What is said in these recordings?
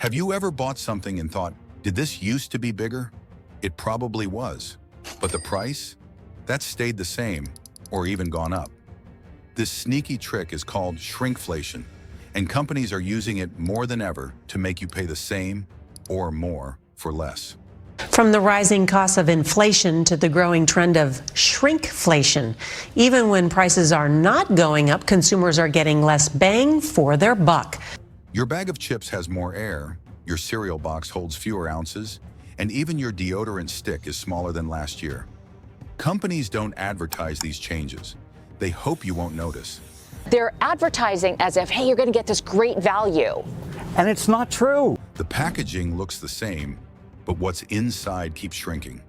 Have you ever bought something and thought, did this used to be bigger? It probably was. But the price? That stayed the same, or even gone up. This sneaky trick is called shrinkflation, and companies are using it more than ever to make you pay the same or more for less. From the rising costs of inflation to the growing trend of shrinkflation, even when prices are not going up, consumers are getting less bang for their buck. Your bag of chips has more air, your cereal box holds fewer ounces, and even your deodorant stick is smaller than last year. Companies don't advertise these changes. They hope you won't notice. They're advertising as if, hey, you're going to get this great value. And it's not true. The packaging looks the same, but what's inside keeps shrinking.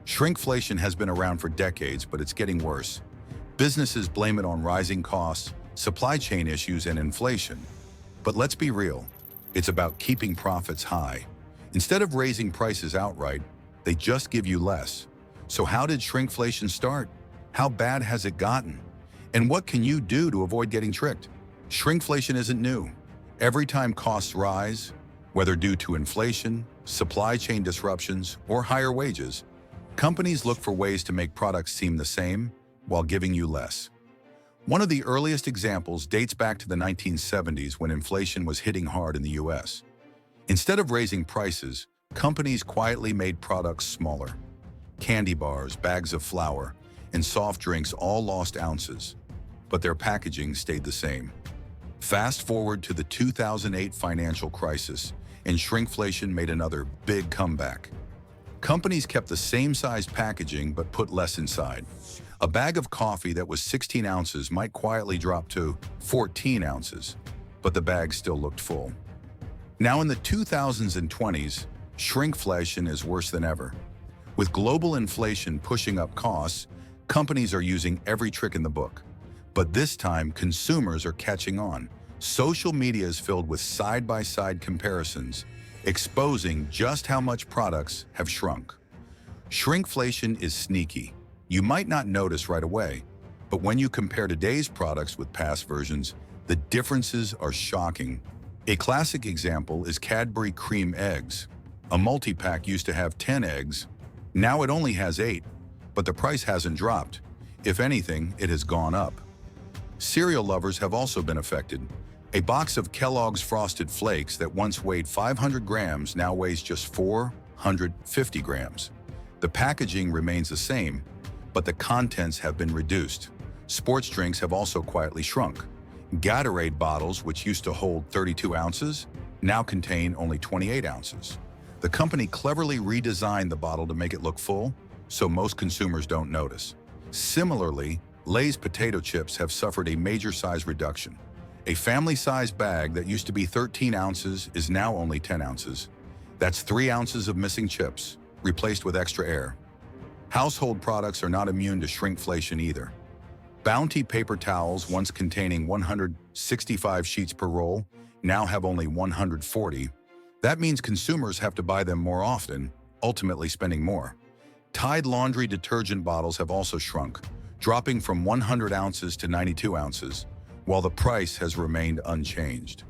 Shrinkflation has been around for decades, but it's getting worse. Businesses blame it on rising costs, supply chain issues, and inflation. But let's be real, it's about keeping profits high. Instead of raising prices outright, they just give you less. So how did shrinkflation start? How bad has it gotten? And what can you do to avoid getting tricked? Shrinkflation isn't new. Every time costs rise, whether due to inflation, supply chain disruptions, or higher wages, companies look for ways to make products seem the same while giving you less. One of the earliest examples dates back to the 1970s when inflation was hitting hard in the US. Instead of raising prices, companies quietly made products smaller. Candy bars, bags of flour, and soft drinks all lost ounces, but their packaging stayed the same. Fast forward to the 2008 financial crisis, and shrinkflation made another big comeback. Companies kept the same size packaging but put less inside. A bag of coffee that was 16 ounces might quietly drop to 14 ounces, but the bag still looked full. Now in the 2000s and 20s, shrinkflation is worse than ever. With global inflation pushing up costs, companies are using every trick in the book. But this time, consumers are catching on. Social media is filled with side-by-side comparisons, exposing just how much products have shrunk. Shrinkflation is sneaky. You might not notice right away, but when you compare today's products with past versions, the differences are shocking. A classic example is Cadbury Cream Eggs. A multi-pack used to have 10 eggs. Now it only has 8, but the price hasn't dropped. If anything, it has gone up. Cereal lovers have also been affected. A box of Kellogg's Frosted Flakes that once weighed 500 grams now weighs just 450 grams. The packaging remains the same, but the contents have been reduced. Sports drinks have also quietly shrunk. Gatorade bottles, which used to hold 32 ounces, now contain only 28 ounces. The company cleverly redesigned the bottle to make it look full, so most consumers don't notice. Similarly, Lay's potato chips have suffered a major size reduction. A family-sized bag that used to be 13 ounces is now only 10 ounces. That's 3 ounces of missing chips, replaced with extra air. Household products are not immune to shrinkflation either. Bounty paper towels, once containing 165 sheets per roll, now have only 140. That means consumers have to buy them more often, ultimately spending more. Tide laundry detergent bottles have also shrunk, dropping from 100 ounces to 92 ounces, while the price has remained unchanged.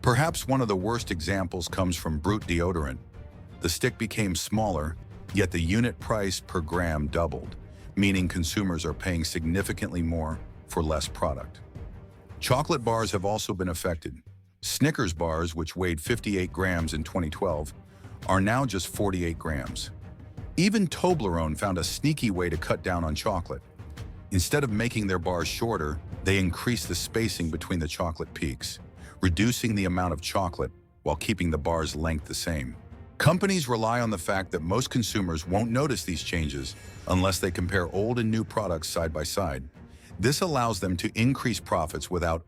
Perhaps one of the worst examples comes from Brute deodorant. The stick became smaller, yet the unit price per gram doubled, meaning consumers are paying significantly more for less product. Chocolate bars have also been affected. Snickers bars, which weighed 58 grams in 2012, are now just 48 grams. Even Toblerone found a sneaky way to cut down on chocolate. Instead of making their bars shorter, they increased the spacing between the chocolate peaks, reducing the amount of chocolate while keeping the bar's length the same. Companies rely on the fact that most consumers won't notice these changes unless they compare old and new products side by side. This allows them to increase profits without